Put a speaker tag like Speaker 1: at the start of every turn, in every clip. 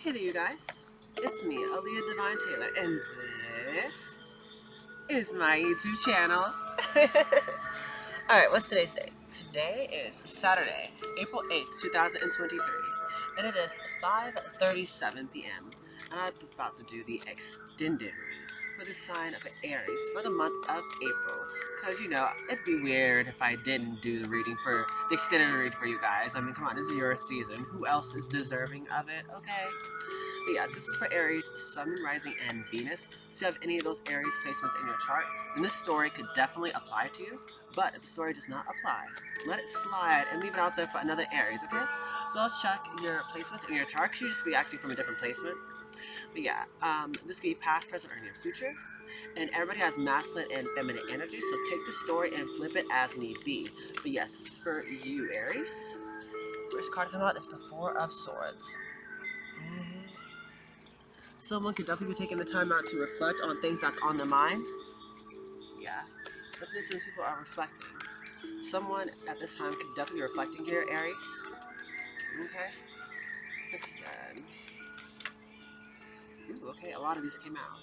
Speaker 1: Hey there, you guys. It's me, Aaliyah Divine Taylor, and this is my YouTube channel. Alright, what's today's date? Today is Saturday, April 8th, 2023, and it is 5:37 p.m. And I'm about to do the extended read for the sign of Aries for the month of April. Because, it'd be weird if I didn't do the reading for the extended read for you guys. I mean, come on, this is your season. Who else is deserving of it, okay? But yeah, this is for Aries, Sun, Rising, and Venus. So if you have any of those Aries placements in your chart, then this story could definitely apply to you. But if the story does not apply, let it slide and leave it out there for another Aries, okay? So let's check your placements in your chart. Because you just be acting from a different placement. But yeah, this could be past, present, or near future. And everybody has masculine and feminine energy, so take the story and flip it as need be. But yes, this is for you, Aries. First card to come out is the Four of Swords. Someone could definitely be taking the time out to reflect on things that's on their mind. Yeah, definitely seems people are reflecting. Someone at this time could definitely be reflecting here, Aries. Okay. Like I said. Ooh, okay, a lot of these came out.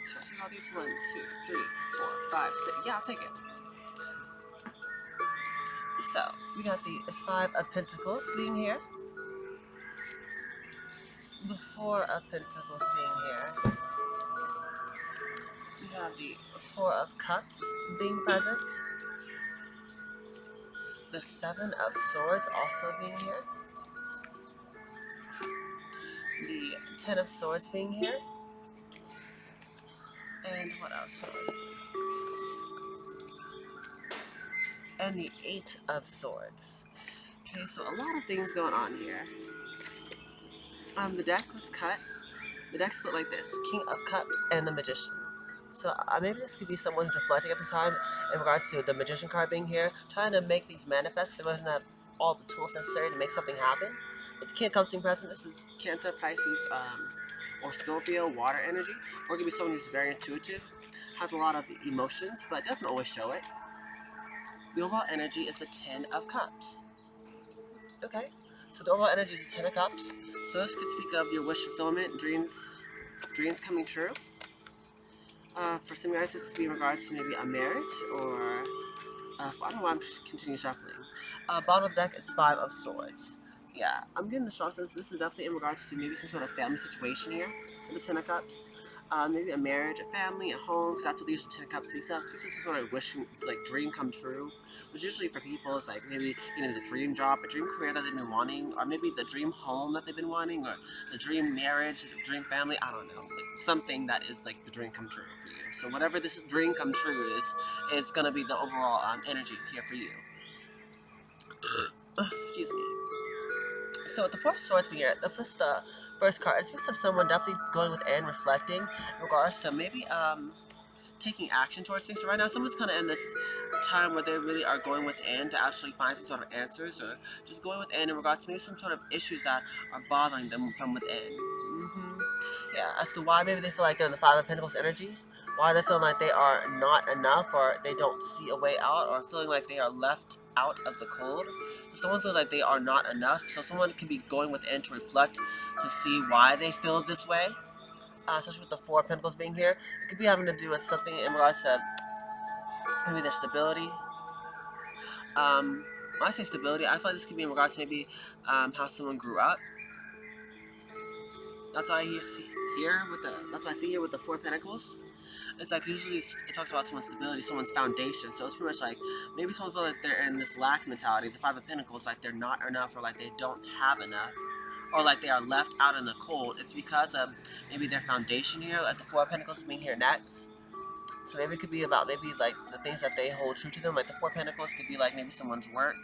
Speaker 1: Should I take all these? 1, 2, 3, 4, 5, 6. Yeah, I'll take it. So, we got the Five of Pentacles being here. The Four of Pentacles being here. We have the Four of Cups being present. The Seven of Swords also being here. The Ten of Swords being here. And what else? And the Eight of Swords. Okay, so a lot of things going on here. The deck was cut. The deck split like this: King of Cups and the Magician. So maybe this could be someone who's reflecting at the time in regards to the Magician card being here, trying to make these manifest. It doesn't have all the tools necessary to make something happen. With the King of Cups being present, this is Cancer, Pisces, or Scorpio, water energy. Or it could be someone who's very intuitive, has a lot of emotions, but doesn't always show it. The overall energy is the Ten of Cups. Okay, so the overall energy is the Ten of Cups. So this could speak of your wish fulfillment, dreams coming true. For some guys, this could be in regards to maybe a marriage or I don't know why I'm just continuing shuffling. Bottom of the deck is Five of Swords. Yeah, I'm getting the strong sense this is definitely in regards to maybe some sort of family situation here with the Ten of Cups. Maybe a marriage, a family, a home, because that's what these Ten of Cups speaks of. Speaks of some sort of wish, like dream come true. Which usually for people is like maybe the dream job, a dream career that they've been wanting, or maybe the dream home that they've been wanting, or the dream marriage, the dream family. I don't know, like something that is like the dream come true for you. So whatever this dream come true is gonna be the overall energy here for you. Excuse me. So with the Four of Swords being here, the first card, it speaks of someone definitely going within, reflecting, in regards to maybe taking action towards things. So right now, someone's kind of in this time where they really are going within to actually find some sort of answers, or just going within in regards to maybe some sort of issues that are bothering them from within. Yeah, as to why maybe they feel like they're in the Five of Pentacles energy, why they feel like they are not enough, or they don't see a way out, or feeling like they are left out of the cold. So someone feels like they are not enough. So someone can be going within to reflect to see why they feel this way. Especially with the Four of Pentacles being here, it could be having to do with something in regards to maybe their stability. When I say stability, I feel like this could be in regards to maybe how someone grew up. That's why I see here with the. That's why I see here with the Four of Pentacles. It's like usually it talks about someone's stability, someone's foundation. So it's pretty much like maybe someone feels like they're in this lack mentality. The Five of Pentacles, like they're not enough, or like they don't have enough, or like they are left out in the cold. It's because of maybe their foundation here, like the Four of Pentacles being here next. So maybe it could be about maybe like the things that they hold true to them. Like the Four of Pentacles could be like maybe someone's work,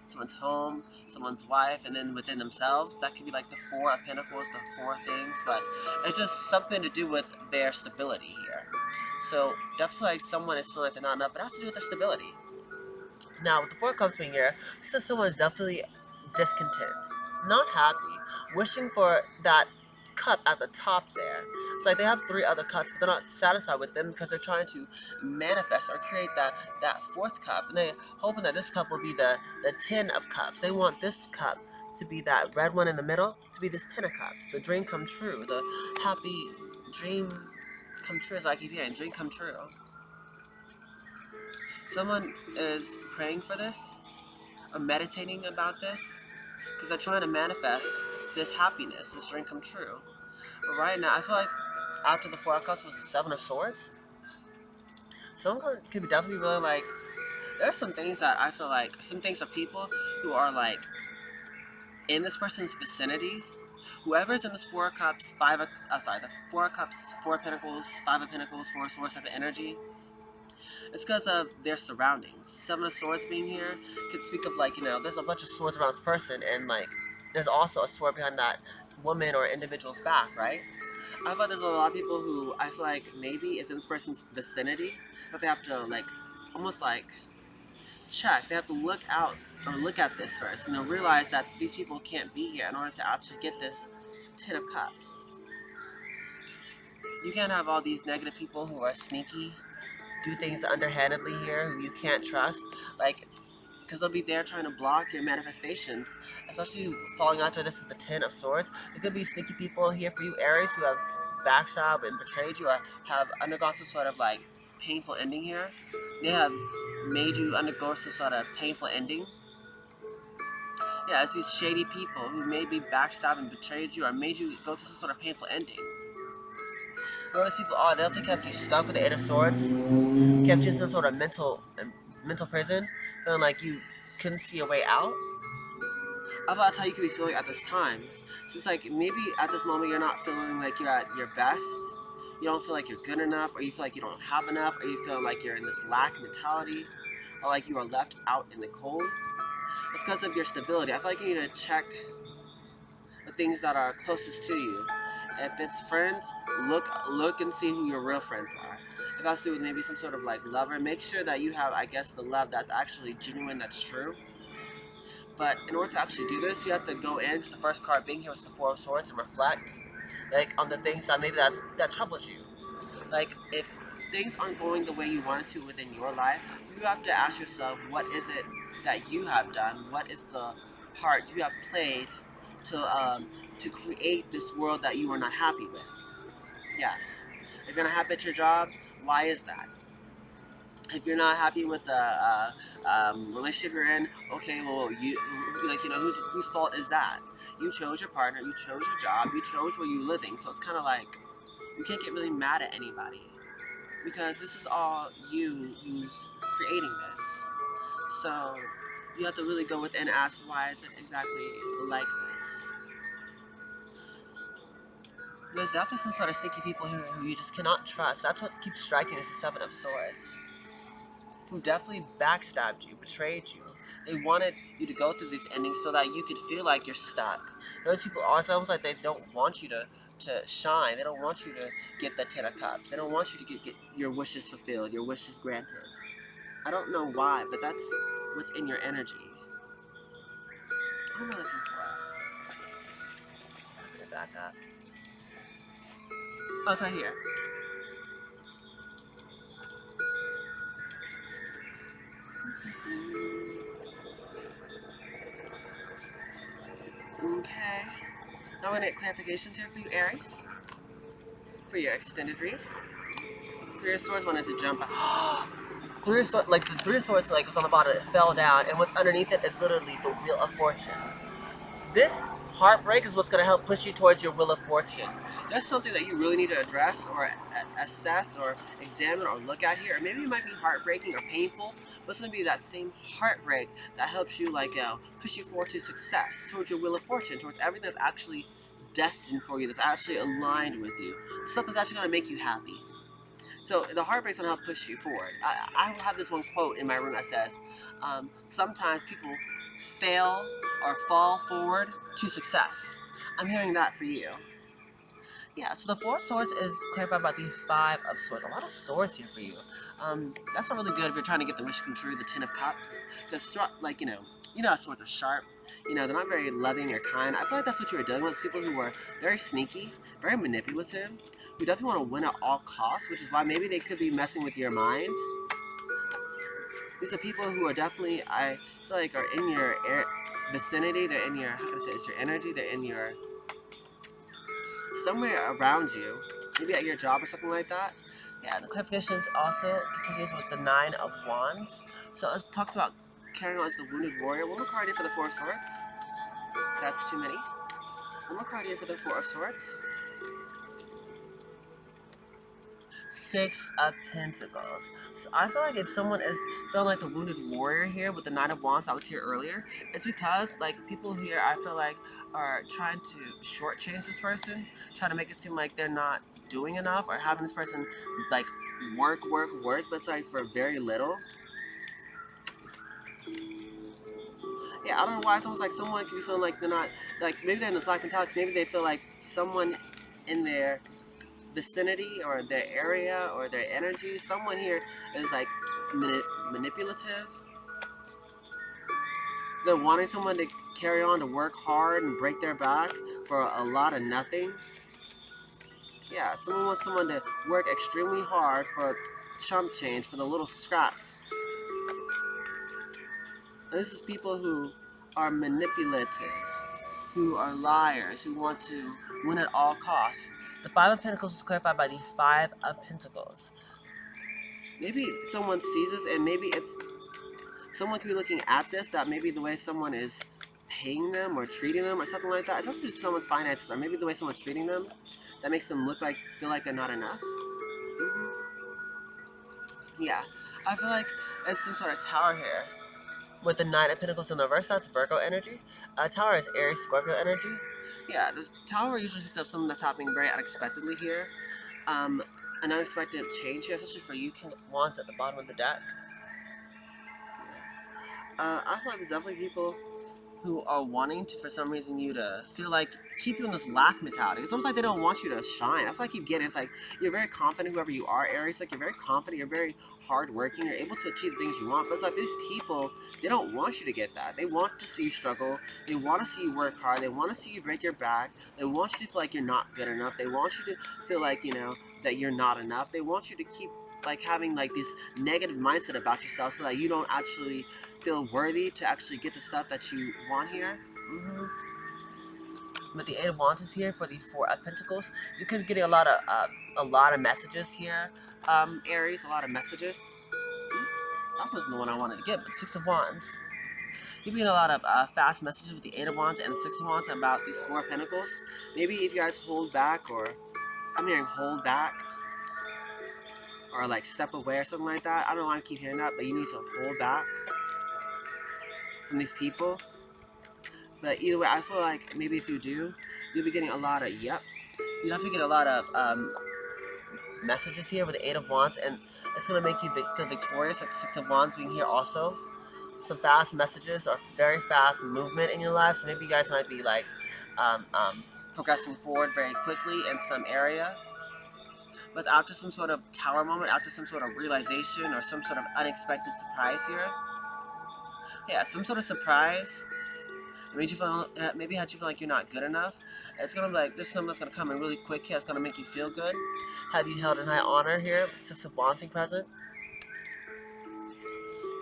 Speaker 1: someone's home, someone's wife, and then within themselves, that could be like the Four of Pentacles, the four things. But it's just something to do with their stability here. So definitely like someone is feeling like they're not enough, but it has to do with their stability. Now with the Four of Cups being here, so someone is definitely discontent, not happy, wishing for that cup at the top there. It's like they have three other cups, but they're not satisfied with them because they're trying to manifest or create that fourth cup, and they're hoping that this cup will be the Ten of Cups. They want this cup to be that red one in the middle, to be this Ten of Cups, the dream come true, the happy dream come true, as I keep hearing, dream come true. Someone is praying for this, or meditating about this, because they're trying to manifest this happiness, this dream come true. But right now, I feel like after the Four of Cups was the Seven of Swords, someone could definitely really like, there are some things that I feel like, some things are people who are like in this person's vicinity. Whoever's in this Four of Cups, the Four of Cups, Four of Pentacles, Five of Pentacles, Four of Swords type of energy, it's because of their surroundings. Seven of Swords being here could speak of like, there's a bunch of swords around this person, and like, there's also a sword behind that woman or individual's back, right? I feel like there's a lot of people who I feel like maybe is in this person's vicinity, but they have to like, almost like, check. They have to look out or look at this first, realize that these people can't be here in order to actually get this Ten of Cups. You can't have all these negative people who are sneaky, do things underhandedly here, who you can't trust, like, because they'll be there trying to block your manifestations, especially falling after this is the Ten of Swords. There could be sneaky people here for you, Aries, who have backstabbed and betrayed you, or have undergone some sort of like painful ending here. They have made you undergo some sort of painful ending. Yeah, it's these shady people who maybe backstabbed and betrayed you, or made you go through some sort of painful ending. Whoever these people are, they also kept you stuck with the Eight of Swords, kept you in some sort of mental prison, feeling like you couldn't see a way out. I thought that's how you could be feeling at this time. So it's like maybe at this moment you're not feeling like you're at your best. You don't feel like you're good enough, or you feel like you don't have enough, or you feel like you're in this lack mentality, or like you are left out in the cold. It's because of your stability. I feel like you need to check the things that are closest to you. If it's friends, look and see who your real friends are. If it has to do with maybe some sort of like lover, make sure that you have, I guess, the love that's actually genuine, that's true. But in order to actually do this, you have to go into the first card being here with the Four of Swords and reflect, like, on the things that maybe that troubles you. Like, if things aren't going the way you wanted to within your life, you have to ask yourself, what is it that you have done? What is the part you have played to create this world that you are not happy with? Yes. If you're not happy at your job, why is that? If you're not happy with the relationship you're in, okay, well, whose fault is that? You chose your partner, you chose your job, you chose where you're living, so it's kind of like, you can't get really mad at anybody, because this is all you who's creating this. So you have to really go within and ask, why is it exactly like this? There's definitely some sort of sneaky people here who you just cannot trust. That's what keeps striking, is the Seven of Swords. Who definitely backstabbed you, betrayed you. They wanted you to go through these endings so that you could feel like you're stuck. Those people are almost like they don't want you to shine. They don't want you to get the Ten of Cups. They don't want you to get your wishes fulfilled, your wishes granted. I don't know why, but that's what's in your energy. What am I looking for? I'm gonna back up. Oh, it's right here. Okay. Now I'm gonna get clarifications here for you, Aries. For your extended read. Three of Swords wanted to jump out. Three of Swords, like the Three of Swords, like was on the bottom, it fell down, and what's underneath it is literally the Wheel of Fortune. This heartbreak is what's going to help push you towards your Wheel of Fortune. There's something that you really need to address or assess or examine or look at here. Or maybe it might be heartbreaking or painful, but it's going to be that same heartbreak that helps you push you forward to success, towards your Wheel of Fortune, towards everything that's actually destined for you, that's actually aligned with you. Stuff that's actually going to make you happy. So the heartbreak's gonna help push you forward. I have this one quote in my room that says, sometimes people fail or fall forward to success. I'm hearing that for you. Yeah, so the Four of Swords is clarified by the Five of Swords. A lot of swords here for you. That's not really good if you're trying to get the wish come true, the Ten of Cups. Because, like, you know how swords are sharp. They're not very loving or kind. I feel like that's what you were dealing with. People who were very sneaky, very manipulative, who definitely want to win at all costs, which is why maybe they could be messing with your mind. These are people who are definitely, I feel like, are in your vicinity. They're in your, how can I say, it's your energy. They're in your, somewhere around you. Maybe at your job or something like that. Yeah, the clarifications also continues with the Nine of Wands. So it talks about carrying on as the wounded warrior. One more card here for the Four of Swords. That's too many. One more card here for the Four of Swords. Six of Pentacles. So I feel like if someone is feeling like the wounded warrior here with the Knight of Wands I was here earlier, it's because like people here I feel like are trying to shortchange this person, trying to make it seem like they're not doing enough or having this person like work, but it's like for very little. Yeah, I don't know why it's almost like someone can be feeling like they're not, like maybe they're in the slack mentality, maybe they feel like someone in their vicinity or their area or their energy, someone here is like manipulative. They're wanting someone to carry on, to work hard and break their back for a lot of nothing. Yeah, someone wants someone to work extremely hard for chump change, for the little scraps. And this is people who are manipulative, who are liars, who want to win at all costs. The Five of Pentacles was clarified by the Five of Pentacles. Maybe someone sees this and maybe it's, someone could be looking at this, that maybe the way someone is paying them or treating them or something like that. It's also someone's finances or maybe the way someone's treating them that makes them look like, feel like they're not enough. Yeah, I feel like it's some sort of tower here. With the Nine of Pentacles in the reverse, that's Virgo energy. Tower is Aries, Scorpio energy. Yeah, the tower usually picks up something that's happening very unexpectedly here. An unexpected change here, especially for you, King of Wands at the bottom of the deck. I feel like there's definitely people who are wanting to, for some reason, you to feel like, keep you in this lack mentality. It's almost like they don't want you to shine. That's what I keep getting. It's like, you're very confident, whoever you are, Aries. Like, you're very confident, you're very hardworking, you're able to achieve the things you want. But it's like, these people, they don't want you to get that. They want to see you struggle. They want to see you work hard. They want to see you break your back. They want you to feel like you're not good enough. They want you to feel like, you know, that you're not enough. They want you to keep like having like this negative mindset about yourself so that you don't actually feel worthy to actually get the stuff that you want here. But the Eight of Wands is here for the Four of Pentacles. You could be getting a lot of messages here, Aries. A lot of messages. That wasn't the one I wanted to get, but Six of Wands. You're getting a lot of fast messages with the Eight of Wands and the Six of Wands about these Four of Pentacles. Maybe if you guys hold back, or I'm hearing hold back, or like step away or something like that. I don't know why I keep hearing that, but you need to hold back from these people. But either way, I feel like maybe if you do, you'll be getting a lot of, yep. You have to get a lot of messages here with the Eight of Wands, and it's going to make you feel victorious, like the Six of Wands being here also. Some fast messages or very fast movement in your life, so maybe you guys might be like progressing forward very quickly in some area. But after some sort of tower moment, after some sort of realization or some sort of unexpected surprise here. Yeah, some sort of surprise. Made you feel, maybe had you feel like you're not good enough. It's gonna be like, this is something that's gonna come in really quick here. It's gonna make you feel good. Have you held in high honor here? Six of Wands present.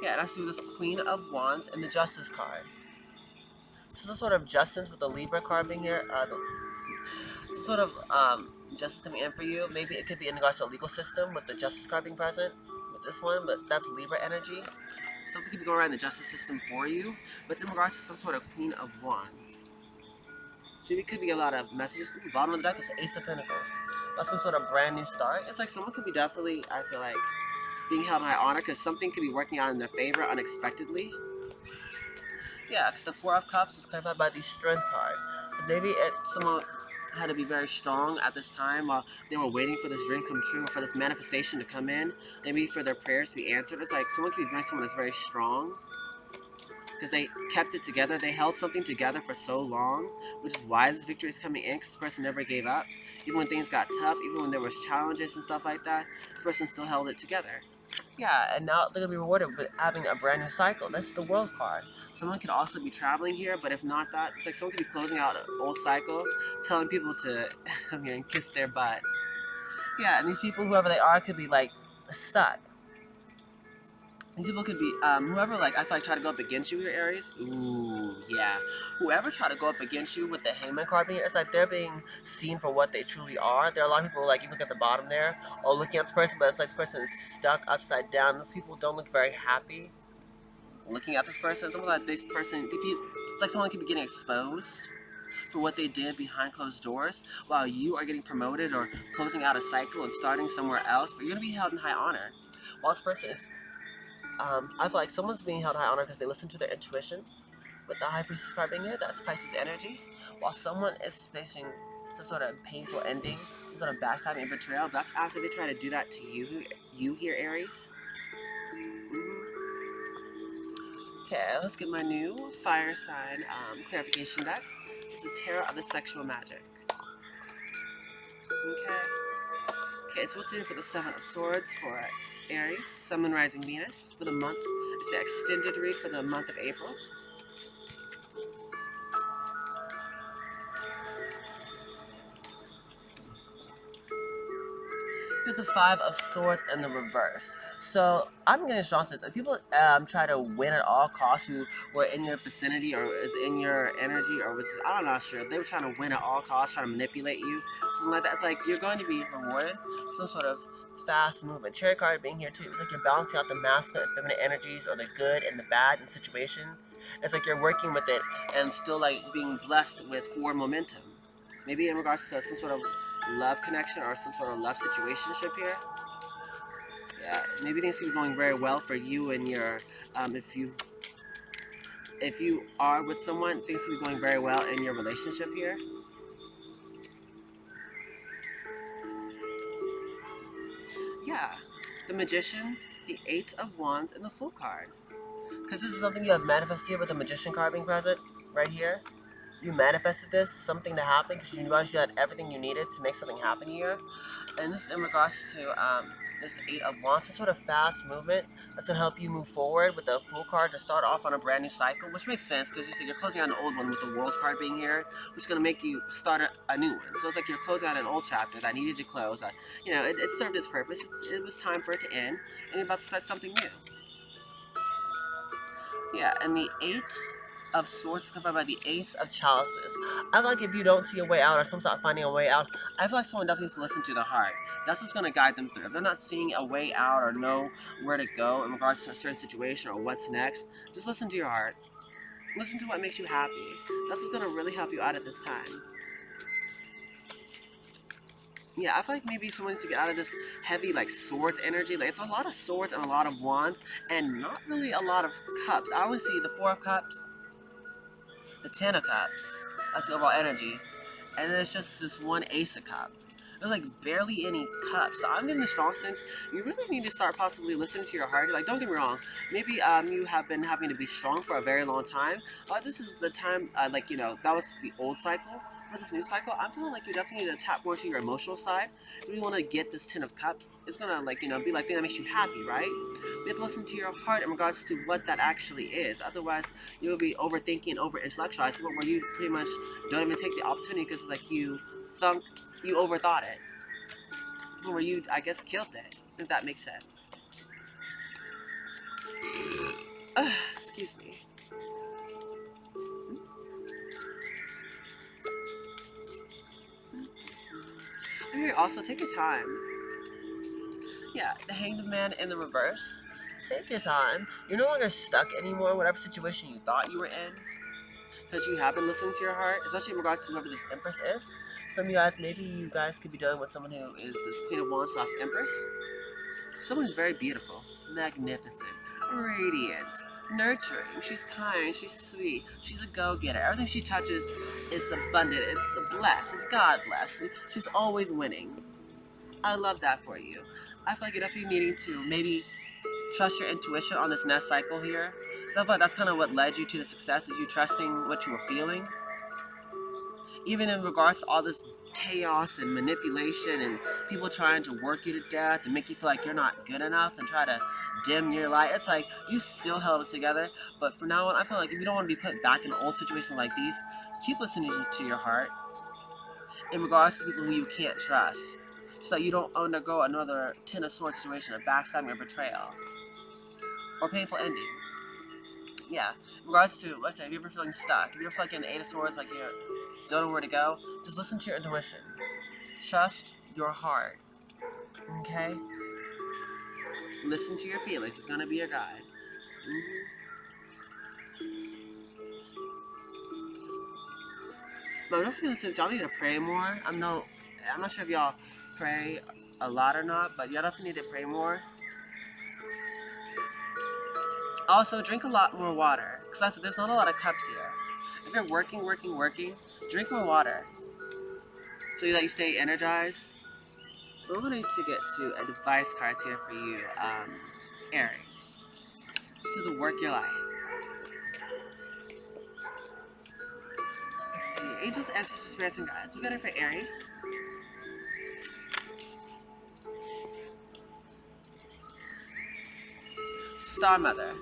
Speaker 1: Yeah, and I see this Queen of Wands and the Justice card. So some sort of justice with the Libra card being here. Some sort of justice coming in for you. Maybe it could be in regards to a legal system with the Justice card being present with this one, but that's Libra energy. Something could be going around the justice system for you, but it's in regards to some sort of Queen of Wands. So it could be a lot of messages. Ooh, bottom of the deck is the Ace of Pentacles. That's some sort of brand new start. It's like someone could be definitely, I feel like, being held in high honor because something could be working out in their favor unexpectedly. Yeah, because the Four of Cups is clarified by the Strength card. Maybe someone had to be very strong at this time while they were waiting for this dream come true, for this manifestation to come in, maybe for their prayers to be answered. It's like someone could be very someone that's very strong because they kept it together. They held something together for so long, which is why this victory is coming in, because this person never gave up. Even when things got tough, even when there was challenges and stuff like that, the person still held it together. Yeah, and now they're going to be rewarded with having a brand new cycle. That's the World card. Someone could also be traveling here, but if not that, it's like someone could be closing out an old cycle, telling people to come here and kiss their butt. Yeah, and these people, whoever they are, could be like stuck. These people could be whoever, like, I feel like try to go up against you here, Aries. Ooh, yeah. Whoever try to go up against you with the Hangman card being, it's like they're being seen for what they truly are. There are a lot of people, like, you look at the bottom there, oh, looking at this person, but it's like this person is stuck upside down. Those people don't look very happy looking at this person. It's almost like this person, it's like someone could be getting exposed for what they did behind closed doors, while you are getting promoted or closing out a cycle and starting somewhere else, but you're going to be held in high honor. While this person is I feel like someone's being held high honor because they listen to their intuition. With the High Priestess card being here, that's Pisces energy. While someone is facing some sort of painful ending, some sort of backstabbing and betrayal, that's after they try to do that to you here, Aries. Okay, let's get my new fire sign clarification deck. This is Tarot of the Sexual Magic. Okay. Okay, so what's in for the Seven of Swords for Aries, Sun, Moon, Rising, Venus for the month. It's the extended read for the month of April. With the Five of Swords in the reverse. So I'm getting strong sense. If people try to win at all costs, who were in your vicinity or is in your energy or was, I'm not sure, they were trying to win at all costs, trying to manipulate you, something like that. It's like you're going to be rewarded for some sort of fast movement. Cherry card being here too. It's like you're balancing out the masculine and feminine energies, or the good and the bad in the situation. It's like you're working with it and still like being blessed with forward momentum. Maybe in regards to some sort of love connection or some sort of love situationship here. Yeah, maybe things could be going very well for you and your if you are with someone, things could be going very well in your relationship here. Yeah, the Magician, the Eight of Wands, and the Fool card. Because this is something you have manifested here with the Magician card being present right here. You manifested this, something to happen, because you realized you had everything you needed to make something happen here. And this is in regards to this Eight of Wands, this sort of fast movement that's gonna help you move forward with the Fool card to start off on a brand new cycle, which makes sense because you're closing out an old one with the World card being here, which is gonna make you start a new one. So it's like you're closing out an old chapter that needed to close. It served its purpose. It was time for it to end, and you're about to start something new. Yeah, and the Eight of Swords is confirmed by the Ace of Chalices. I feel like if you don't see a way out or someone's not finding a way out, I feel like someone definitely needs to listen to their heart. That's what's going to guide them through. If they're not seeing a way out or know where to go in regards to a certain situation or what's next, just listen to your heart. Listen to what makes you happy. That's what's going to really help you out at this time. Yeah, I feel like maybe someone needs to get out of this heavy, like, swords energy. Like, it's a lot of swords and a lot of wands, and not really a lot of cups. I always see the Four of Cups, the Ten of Cups. That's the overall energy. And then it's just this one Ace of Cups. There's like barely any cups. So I'm getting the strong sense you really need to start possibly listening to your heart. Like, don't get me wrong. Maybe you have been having to be strong for a very long time. But this is the time, that was the old cycle. For this new cycle, I'm feeling like you definitely need to tap more into your emotional side. If you want to get this Ten of Cups, it's gonna, be like thing that makes you happy, right? You have to listen to your heart in regards to what that actually is. Otherwise, you'll be overthinking and over intellectualizing, where you pretty much don't even take the opportunity because like you overthought it, where you, I guess, killed it, if that makes sense. Excuse me. Okay, also take your time. Yeah, the Hanged Man in the reverse. Take your time. You're no longer stuck anymore in whatever situation you thought you were in, because you have been listening to your heart, especially in regards to whoever this Empress is. Some of you guys, maybe you guys could be dealing with someone who is this Queen of Wands / Empress. Someone who's very beautiful, magnificent, radiant, nurturing. She's kind, she's sweet, she's a go-getter. Everything she touches, it's abundant, it's blessed, it's God blessed. She's always winning. I love that for you. I feel like you're definitely needing to maybe trust your intuition on this next cycle here. So I feel like that's kind of what led you to the success, is you trusting what you were feeling. Even in regards to all this chaos and manipulation and people trying to work you to death and make you feel like you're not good enough and try to dim your light, it's like you still held it together. But from now on, I feel like if you don't want to be put back in old situations like these, keep listening to your heart in regards to people who you can't trust, so that you don't undergo another Ten of Swords situation of backstabbing or betrayal. or painful ending. Yeah. In regards to, let's say, if you're ever feeling stuck, if you're fucking Eight of Swords, like you don't know where to go, just listen to your intuition. Trust your heart. Okay? Listen to your feelings. It's gonna be your guide. But I'm feeling since y'all need to pray more. I'm not sure if y'all pray a lot or not, but y'all definitely need to pray more. Also, drink a lot more water, because there's not a lot of cups here. If you're working, drink more water so that you stay energized. We're going to get to advice cards here for you, Aries. To the work your life. Let's see, angels, ancestors, spirits, and guides. We got it for Aries. Star Mother.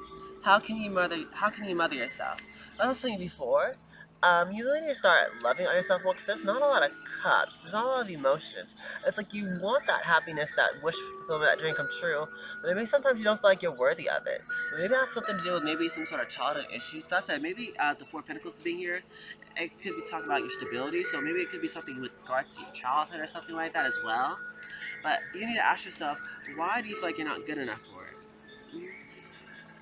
Speaker 1: How can you mother yourself? As I was saying before, you really need to start loving on yourself more because there's not a lot of cups. There's not a lot of emotions. It's like you want that happiness, that wish fulfillment, that dream come true, but maybe sometimes you don't feel like you're worthy of it. But maybe it has something to do with maybe some sort of childhood issues. So I said maybe the Four of Pentacles being here, it could be talking about your stability. So maybe it could be something with regards to your childhood or something like that as well. But you need to ask yourself, why do you feel like you're not good enough for it?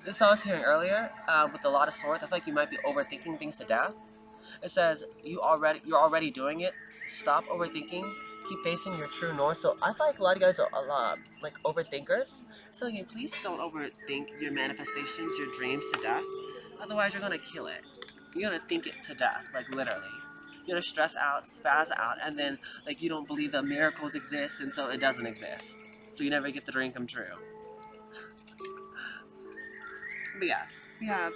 Speaker 1: This I was hearing earlier with a lot of swords. I feel like you might be overthinking things to death. It says you're already doing it. Stop overthinking. Keep facing your true north. So I feel like a lot of you guys are a lot like overthinkers. So again, please don't overthink your manifestations, your dreams to death. Otherwise, you're gonna kill it. You're gonna think it to death, like literally. You're gonna stress out, spaz out, and then like you don't believe that miracles exist, and so it doesn't exist. So you never get the dream come true. But yeah, we have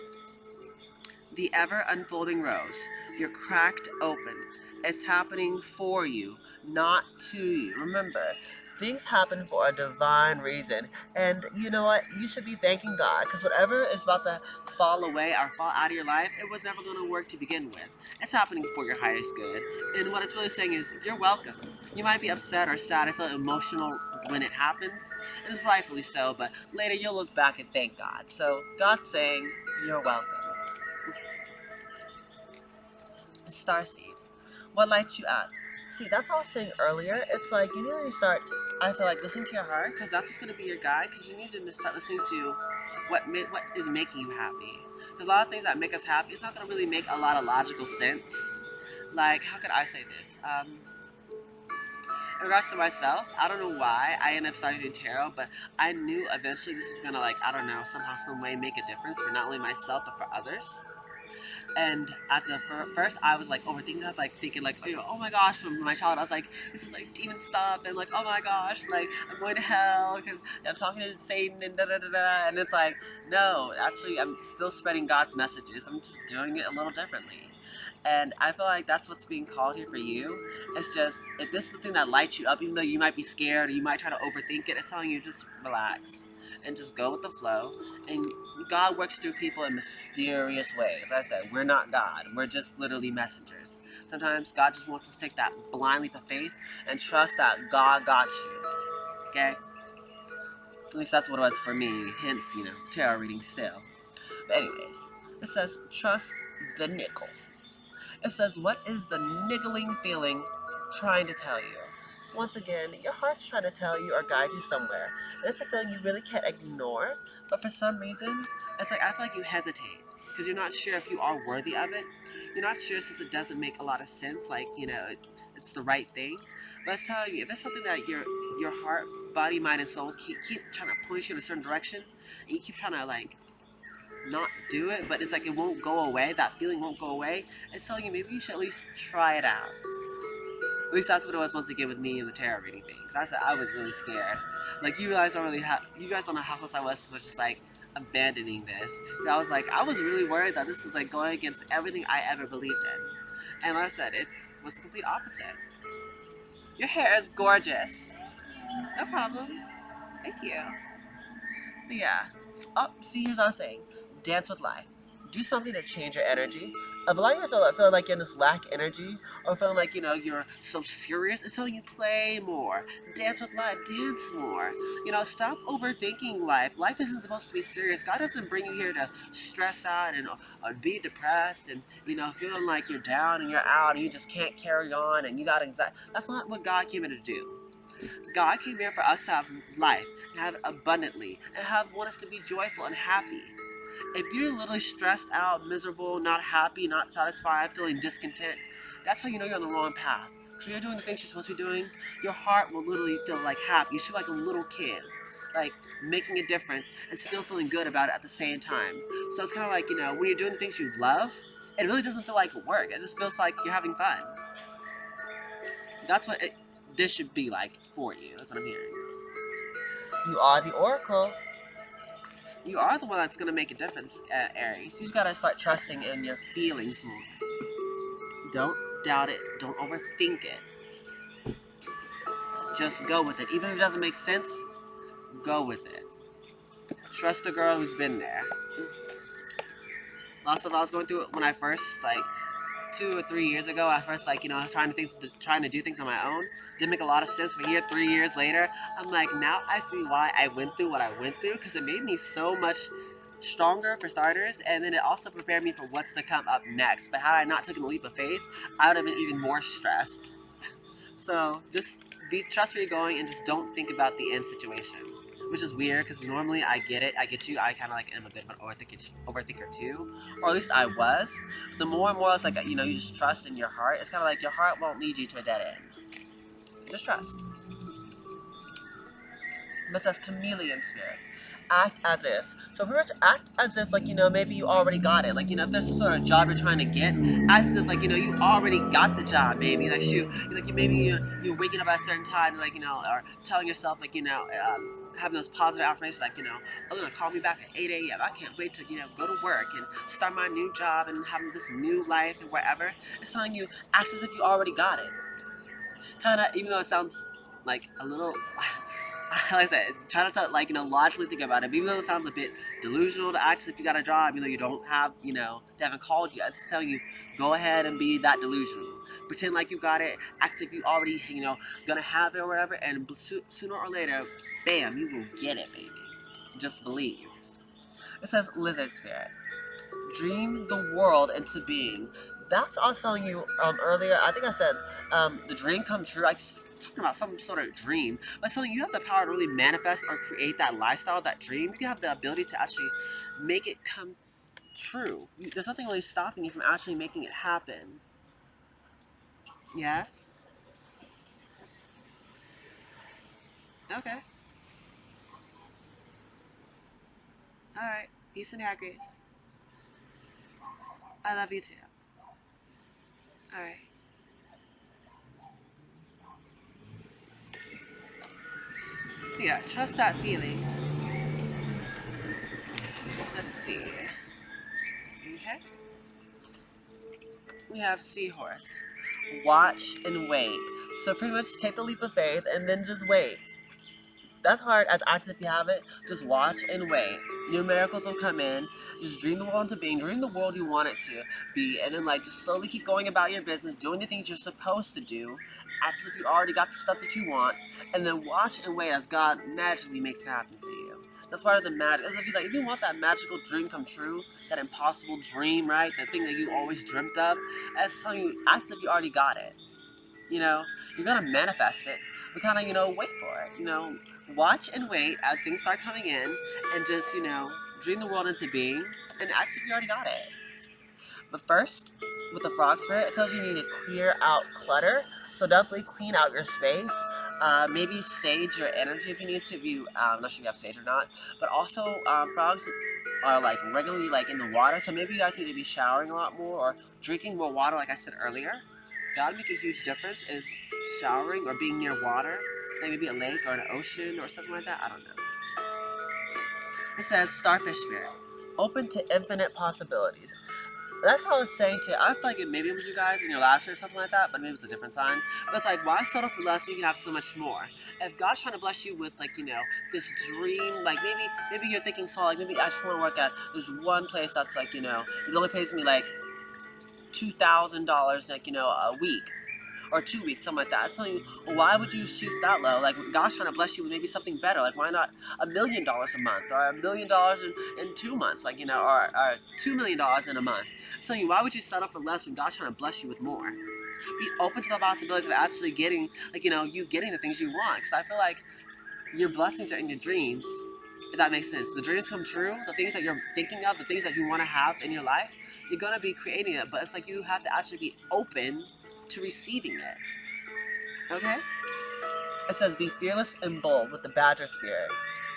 Speaker 1: the ever unfolding rose. You're cracked open. It's happening for you, not to you. Remember, things happen for a divine reason. And you know what? You should be thanking God because whatever is about to fall away or fall out of your life, it was never going to work to begin with. It's happening for your highest good. And what it's really saying is, you're welcome. You might be upset or sad. I feel emotional when it happens, and it's rightfully so, but later you'll look back and thank God. So God's saying, you're welcome. The starseed. What lights you up? See, that's what I was saying earlier. It's like you need to start. I feel like listening to your heart because that's what's going to be your guide. Because you need to start listening to what is making you happy. Because a lot of things that make us happy, it's not going to really make a lot of logical sense. Like, how could I say this? In regards to myself, I don't know why I ended up starting doing tarot, but I knew eventually this was gonna, like, I don't know, somehow, some way make a difference for not only myself but for others. And at the first, I was like overthinking. I was like thinking, like, oh my gosh, from my child, I was like, this is like demon stuff, and like, oh my gosh, like I'm going to hell because I'm talking to Satan and da da da da. And it's like, no, actually, I'm still spreading God's messages. I'm just doing it a little differently. And I feel like that's what's being called here for you. It's just, if this is the thing that lights you up, even though you might be scared or you might try to overthink it, it's telling you just relax and just go with the flow. And God works through people in mysterious ways. As I said, we're not God. We're just literally messengers. Sometimes God just wants us to take that blind leap of faith and trust that God got you. Okay? At least that's what it was for me. Hence, tarot reading still. But anyways, it says, trust the nickel. It says, what is the niggling feeling trying to tell you? Once again, your heart's trying to tell you or guide you somewhere. And it's a feeling you really can't ignore, but for some reason, it's like I feel like you hesitate because you're not sure if you are worthy of it. You're not sure since it doesn't make a lot of sense, like, it's the right thing. But it's telling you, if it's something that your heart, body, mind, and soul keep trying to push you in a certain direction, and you keep trying to, like, not do it, but it's like it won't go away. That feeling won't go away. It's telling you maybe you should at least try it out. At least that's what it was once again with me and the tarot reading thing. Cause I was really scared. Like you guys don't know how close I was to just like abandoning this. I was like, I was really worried that this was like going against everything I ever believed in. And like I said, it was the complete opposite. Your hair is gorgeous. No problem. Thank you. But yeah. Oh, see, here's what I was saying. Dance with life. Do something to change your energy. If a lot of you feel like you're in this lack energy, or feeling like, you're so serious, it's telling you play more, dance with life, dance more. Stop overthinking life. Life isn't supposed to be serious. God doesn't bring you here to stress out and be depressed and, feeling like you're down and you're out and you just can't carry on and you got anxiety. That's not what God came here to do. God came here for us to have life and have it abundantly and want us to be joyful and happy. If you're literally stressed out, miserable, not happy, not satisfied, feeling discontent, that's how you know you're on the wrong path. So you're doing the things you're supposed to be doing, your heart will literally feel like happy. You feel like a little kid, like making a difference and still feeling good about it at the same time. So it's kind of like, when you're doing the things you love, it really doesn't feel like work. It just feels like you're having fun. That's what this should be like for you. That's what I'm hearing. You are the oracle. You are the one that's going to make a difference, Aries. You just got to start trusting in your feelings more. Don't doubt it. Don't overthink it. Just go with it. Even if it doesn't make sense, go with it. Trust the girl who's been there. Lots of I was going through it when I first, 2 or 3 years ago, I first trying to do things on my own. Didn't make a lot of sense, but here 3 years later, I'm like, now I see why I went through what I went through, because it made me so much stronger for starters, and then it also prepared me for what's to come up next. But had I not taken a leap of faith, I would have been even more stressed. So just trust where you're going and just don't think about the end situation. Which is weird because normally I get it. I get you. I kind of am a bit of an overthinker too, or at least I was. The more and more it's like you just trust in your heart. It's kind of like your heart won't lead you to a dead end. Just trust. But it says chameleon spirit. Act as if. So if we were to act as if, maybe you already got it. If there's some sort of job you're trying to get, act as if, you already got the job, baby. Maybe you're waking up at a certain time, or telling yourself, having those positive affirmations, oh, gonna call me back at 8 a.m. I can't wait to, go to work and start my new job and having this new life and wherever. It's telling you, act as if you already got it. Kind of, even though it sounds like a little, like I said, try not to logically think about it. But even though it sounds a bit delusional to act as if you got a job, you don't have, they haven't called you. I just tell you, go ahead and be that delusional. Pretend like you got it. Act as if you already, gonna have it or whatever. And sooner or later, bam, you will get it, baby. Just believe. It says lizard spirit. Dream the world into being. That's what I was telling you earlier. I think I said the dream come true. I was talking about some sort of dream. But telling you have the power to really manifest or create that lifestyle, that dream. You have the ability to actually make it come true. There's nothing really stopping you from actually making it happen. Yes? Okay. Alright. Peace and hair, Grace. I love you too. Alright. Yeah, trust that feeling. Let's see. Okay. We have seahorse. Watch and wait. So pretty much take the leap of faith and then just wait. That's hard as active if you have it. Just watch and wait. New miracles will come in. Just dream the world into being. Dream the world you want it to be. And then just slowly keep going about your business, doing the things you're supposed to do. Act as if you already got the stuff that you want. And then watch and wait as God magically makes it happen for you. That's part of the magic. As if you want that magical dream come true, that impossible dream, right? The thing that you always dreamt of, that's telling you, act as if you already got it. You're gonna manifest it. But kind of, wait for it. Watch and wait as things start coming in, and just, dream the world into being, and act as if you already got it. But first, with the frog spirit, it tells you need to clear out clutter. So definitely clean out your space. Maybe sage your energy if you need to. If you, I'm not sure if you have sage or not. But also, frogs are regularly in the water. So maybe you guys need to be showering a lot more or drinking more water, like I said earlier. That would make a huge difference. Is showering or being near water, like maybe a lake or an ocean or something like that. I don't know. It says starfish spirit, open to infinite possibilities. That's what I was saying too. I feel like maybe it was you guys in your last year or something like that, but maybe it was a different sign. But it's like, why settle for less when you can have so much more? If God's trying to bless you with this dream, maybe you're thinking, so maybe I just want to work at this one place that's it only pays me $2,000, like, a week or 2 weeks, something like that. I'm telling you, why would you shoot that low? Like, God's trying to bless you with maybe something better. Like, why not $1 million a month, or $1 million in 2 months, like, or $2 million in a month? I'm telling you, why would you settle for less when God's trying to bless you with more? Be open to the possibility of actually getting, like, you getting the things you want. Because I feel like your blessings are in your dreams. If that makes sense. The dreams come true, the things that you're thinking of, the things that you want to have in your life, you're going to be creating it. But it's like you have to actually be open to receiving it. Okay? It says, be fearless and bold with the badger spirit.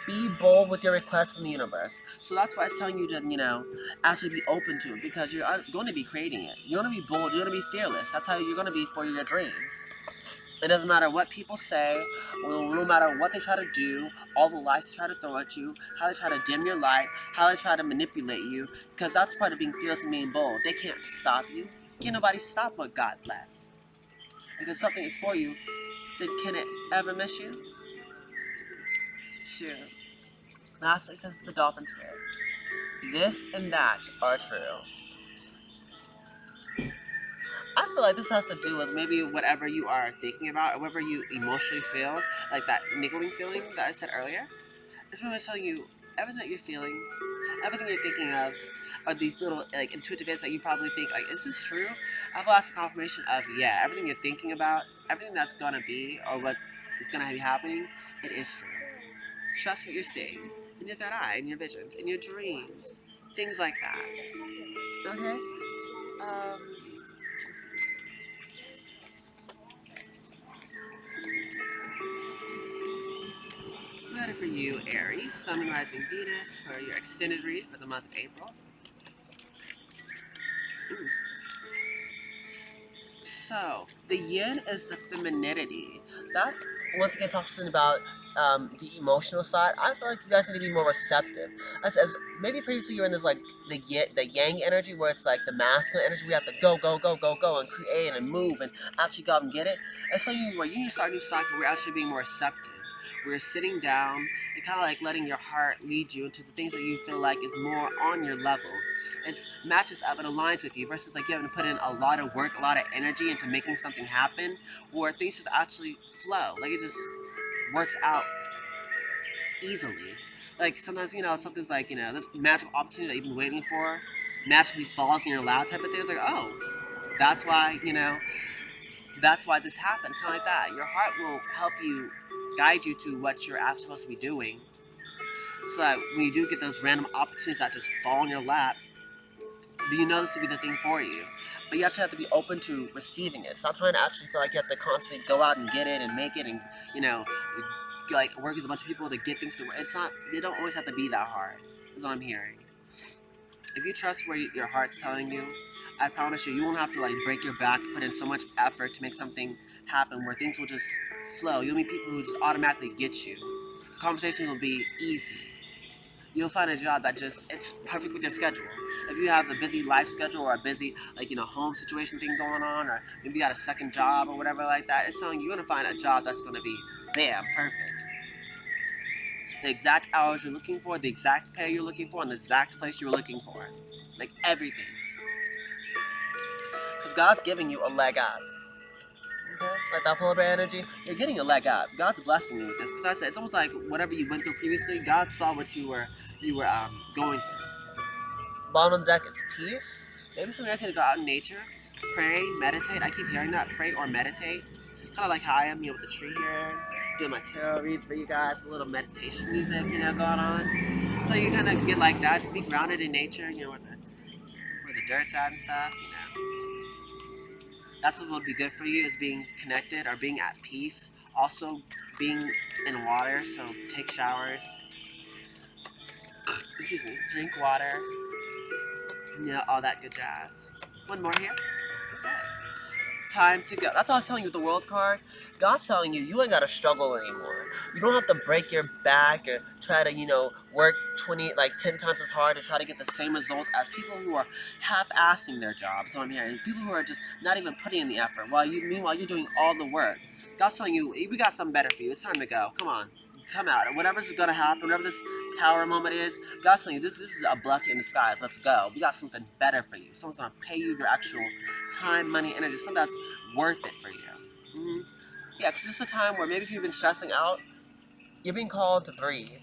Speaker 1: Be bold with your requests from the universe. So that's why it's telling you to, actually be open to it, because you're going to be creating it. You're going to be bold. You're going to be fearless. That's how you're going to be for your dreams. It doesn't matter what people say, no matter what they try to do, all the lies they try to throw at you, how they try to dim your light, how they try to manipulate you, because that's part of being fearless and being bold. They can't stop you. Can't nobody stop what God bless. Because something is for you, then can it ever miss you? Sure. Lastly, says the dolphin spirit. This and that are true. I feel like this has to do with maybe whatever you are thinking about, or whatever you emotionally feel, like that niggling feeling that I said earlier. It's really telling you everything that you're feeling, everything you're thinking of, are these little, like, intuitive events that you probably think, like, is this true? I've lost confirmation of, yeah, everything you're thinking about, everything that's gonna be, or what is gonna be happening, it is true. Trust what you're seeing in your third eye, in your visions, in your dreams, things like that. Okay. Ready for you, Aries, Sun and Rising Venus, for your extended read for the month of April. Ooh. So, the yin is the femininity. That, once again, talks about the emotional side. I feel like you guys need to be more receptive. As maybe previously you were in this, like, the yang energy, where it's like the masculine energy. We have to go, go, go, go, go, and create and move and actually go out and get it. And so where you need to start a new cycle, we're actually being more receptive. We're sitting down and kind of like letting your heart lead you into the things that you feel like is more on your level. It matches up and aligns with you, versus like you having to put in a lot of work, a lot of energy into making something happen, where things just actually flow. Like, it just works out easily. Like, sometimes, something's like, this magical opportunity that you've been waiting for magically falls in your lap type of thing. It's like, oh, that's why, that's why this happens. Kind of like that. Your heart will help you, guide you to what you're actually supposed to be doing, so that when you do get those random opportunities that just fall in your lap, you know this to be the thing for you. But you actually have to be open to receiving it. Stop trying to actually feel like you have to constantly go out and get it and make it, and, like, work with a bunch of people to get things to work. It's not, they don't always have to be that hard, is what I'm hearing. If you trust where your heart's telling you, I promise you, you won't have to, like, break your back, put in so much effort to make something happen, where things will just flow. You'll meet people who just automatically get you. The conversation will be easy. You'll find a job that just, it's perfect with your schedule. If you have a busy life schedule, or a busy, like, home situation thing going on, or maybe you got a second job or whatever like that, it's telling you you're going to find a job that's going to be, bam, perfect. The exact hours you're looking for, the exact pay you're looking for, and the exact place you're looking for. Like, everything. Because God's giving you a leg up. Okay? Like that polar bear energy, you're getting a leg up. God's blessing you with this. Because I said, it's almost like whatever you went through previously, God saw what you were going through. Bottom of the deck is peace. Maybe some of you guys need to go out in nature, pray, meditate. I keep hearing that, pray or meditate. Kind of like how I am, with the tree here, doing my tarot reads for you guys, a little meditation music, going on. So you kind of get like that, just be grounded in nature, where the dirt's at and stuff. That's what would be good for you, is being connected or being at peace. Also, being in water, so take showers. Excuse me, drink water. All that good jazz. One more here. Okay. Time to go. That's all I was telling you with the world card. God's telling you, you ain't gotta struggle anymore. You don't have to break your back or try to, work 10 times as hard to try to get the same results as people who are half-assing their jobs. So I'm hearing people who are just not even putting in the effort, meanwhile you're doing all the work. God's telling you, we got something better for you. It's time to go. Come on. come out. And whatever's gonna happen, whatever this tower moment is, God's telling you this is a blessing in disguise. Let's go. We got something better for you. Someone's gonna pay you your actual time, money, energy, something that's worth it for you. Mm-hmm. Yeah, because this is a time where maybe if you've been stressing out, you're being called to breathe.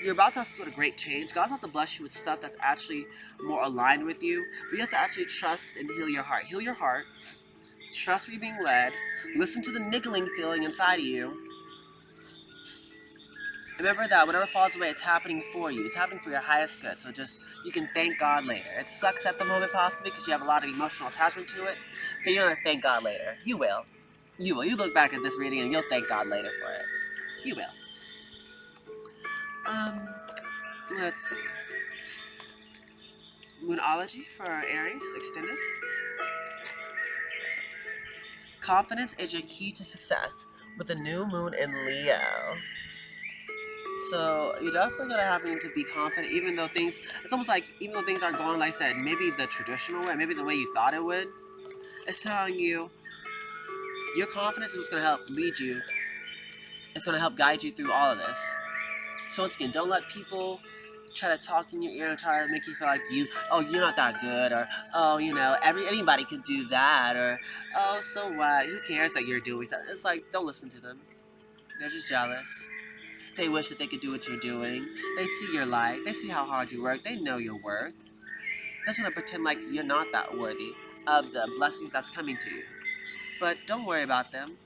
Speaker 1: You're about to have sort of great change. God's about to bless you with stuff that's actually more aligned with you. But you have to actually trust and heal your heart. Heal your heart. Trust where you're being led. Listen to the niggling feeling inside of you. Remember that whatever falls away, it's happening for you. It's happening for your highest good. So just, you can thank God later. It sucks at the moment possibly because you have a lot of emotional attachment to it. But you're going to thank God later. You will. You will. You look back at this reading and you'll thank God later for it. You will. Let's see. Moonology for Aries, extended. Confidence is your key to success with the new moon in Leo. So you're definitely gonna have to be confident, even though things. It's almost like even though things aren't going, like I said, maybe the traditional way, maybe the way you thought it would. It's telling you your confidence is what's gonna help lead you. It's gonna help guide you through all of this. So once again, don't let people try to talk in your ear and try to make you feel like you're not that good, or anybody could do that, or oh, so what? Who cares that you're doing that? It's like, don't listen to them. They're just jealous. They wish that they could do what you're doing. They see your light. They see how hard you work. They know your worth. They're just gonna pretend like you're not that worthy of the blessings that's coming to you. But don't worry about them.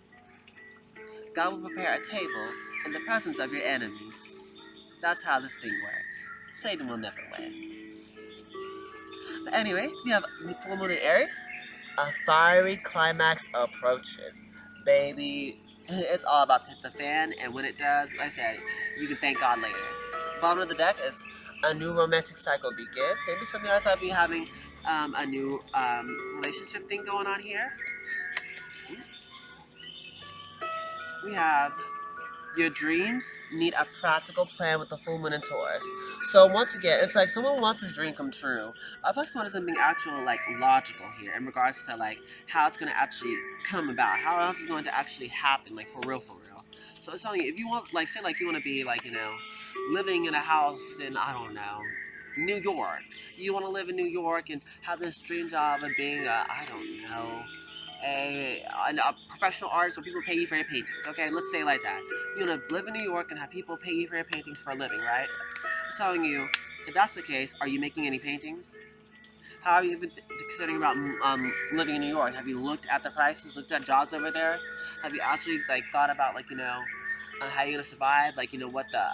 Speaker 1: God will prepare a table in the presence of your enemies. That's how this thing works. Satan will never win. But anyways, we have full moon in Aries. A fiery climax approaches. Baby, it's all about to hit the fan, and when it does, like I said, you can thank God later. Bottom of the deck is a new romantic cycle begins. Maybe some of you guys might be having a new relationship thing going on here. We have your dreams need a practical plan with the full moon in Taurus. So once again, it's like someone wants this dream come true. I feel like someone doesn't being actual like logical here in regards to like how it's gonna actually come about, how else is going to actually happen, like for real, for real. So it's telling you if you want, like, say like you want to be like living in a house in, I don't know, New York. You want to live in New York and have this dream job of being I don't know, a professional artist where people pay you for your paintings. Okay, let's say it like that. You want to live in New York and have people pay you for your paintings for a living, right? I'm telling you, if that's the case, are you making any paintings? How are you even considering about living in New York? Have you looked at the prices, looked at jobs over there? Have you actually like thought about like how you're gonna survive? Like what the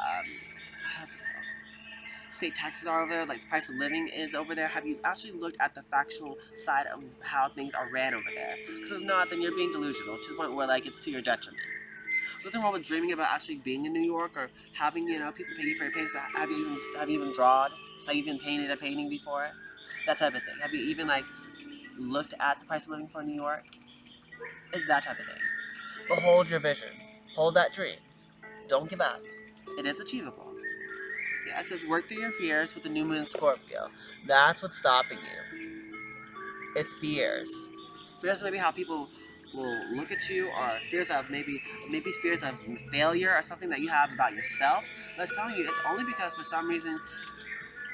Speaker 1: state taxes are over there, like the price of living is over there. Have you actually looked at the factual side of how things are ran over there? Because if not, then you're being delusional to the point where like it's to your detriment. Nothing wrong with dreaming about actually being in New York or having people pay you for your paintings. But have you even drawn? Have you even painted a painting before? That type of thing. Have you even like looked at the price of living for New York? It's that type of thing. Behold your vision. Hold that dream. Don't give up. It is achievable. Yeah, it says work through your fears with the new moon in Scorpio. That's what's stopping you. It's fears. Fears maybe how people will look at you, or fears of maybe fears of failure or something that you have about yourself. But it's telling you it's only because for some reason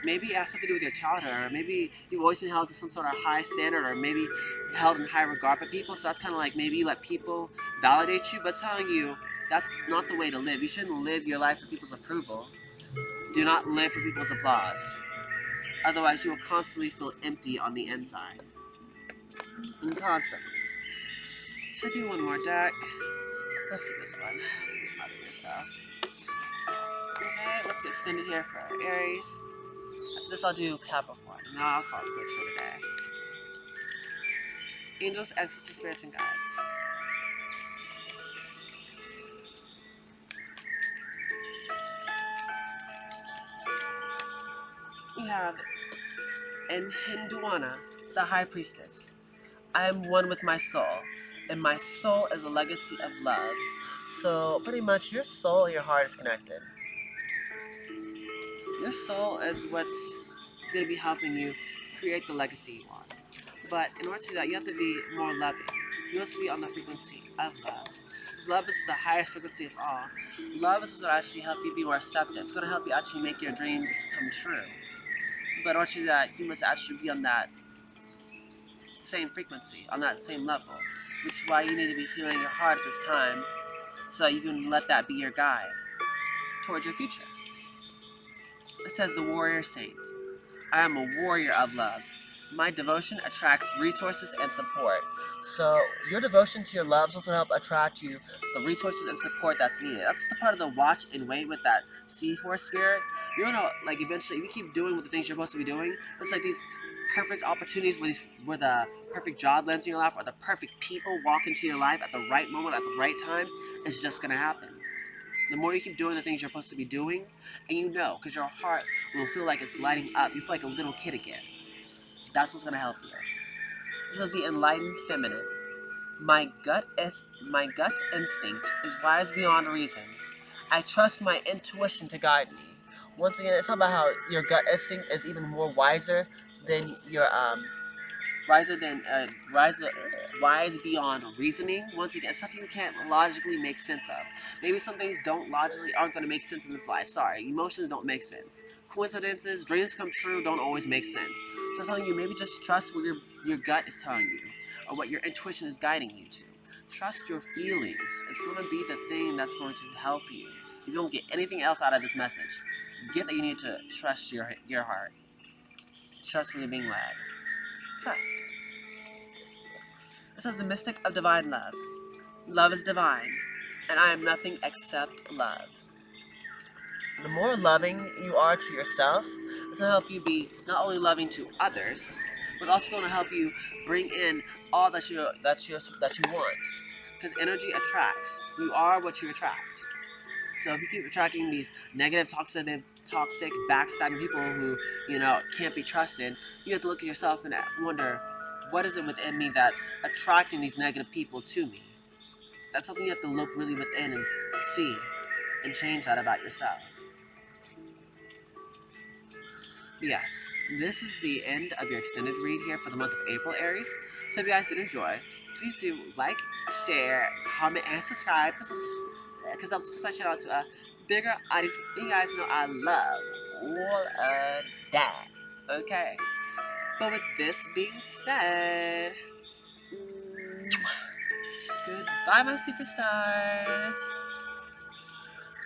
Speaker 1: maybe it has something to do with your childhood, or maybe you've always been held to some sort of high standard, or maybe held in high regard by people. So that's kind of like maybe you let people validate you, but it's telling you that's not the way to live. You shouldn't live your life for people's approval. Do not live for people's applause. Otherwise, you will constantly feel empty on the inside. And constantly. So I do one more deck. Let's do this one. Mother yourself. Okay, let's get extended here for Aries. After this, I'll do Capricorn. Now I'll call it quits for today. Angels, ancestors, spirits, and guides. We have in Hinduana, the High Priestess. I am one with my soul, and my soul is a legacy of love. So pretty much your soul and your heart is connected. Your soul is what's going to be helping you create the legacy you want. But in order to do that, you have to be more loving. You must be on the frequency of love. Because love is the highest frequency of all. Love is what actually help you be more receptive. It's going to help you actually make your dreams come true. But I want you that you must actually be on that same frequency, on that same level. Which is why you need to be healing your heart at this time, so that you can let that be your guide towards your future. It says the warrior saint. I am a warrior of love. My devotion attracts resources and support. So your devotion to your love will help attract you the resources and support that's needed. That's the part of the watch and wait with that seahorse spirit. You know, like eventually, if you keep doing the things you're supposed to be doing, it's like these perfect opportunities where the perfect job lands in your life, or the perfect people walk into your life at the right moment, at the right time, is just gonna happen. The more you keep doing the things you're supposed to be doing, and you know, because your heart will feel like it's lighting up. You feel like a little kid again. That's what's gonna help you. This is the enlightened feminine. My gut instinct is wise beyond reason. I trust my intuition to guide me. Once again, it's about how your gut instinct is even more wiser than your wise beyond reasoning. Once again, it's something you can't logically make sense of. Maybe some things aren't going to make sense in this life. Sorry, emotions don't make sense. Coincidences, dreams come true, don't always make sense. So I'm telling you, maybe just trust what your gut is telling you, or what your intuition is guiding you to. Trust your feelings. It's going to be the thing that's going to help you. You don't get anything else out of this message. Get that you need to trust your heart. Trust where you're being led. Trust. This is the mystic of divine love. Love is divine, and I am nothing except love. The more loving you are to yourself, it's going to help you be not only loving to others, but also going to help you bring in all that you want. Because energy attracts. You are what you attract. So if you keep attracting these negative, toxic, backstabbing people who, can't be trusted, you have to look at yourself and wonder, what is it within me that's attracting these negative people to me? That's something you have to look really within and see and change that about yourself. Yes, this is the end of your extended read here for the month of April, Aries. So if you guys did enjoy, please do like, share, comment, and subscribe, because I'm push my channel to a bigger audience. You guys know I love all of that. Okay? But with this being said, goodbye, my superstars.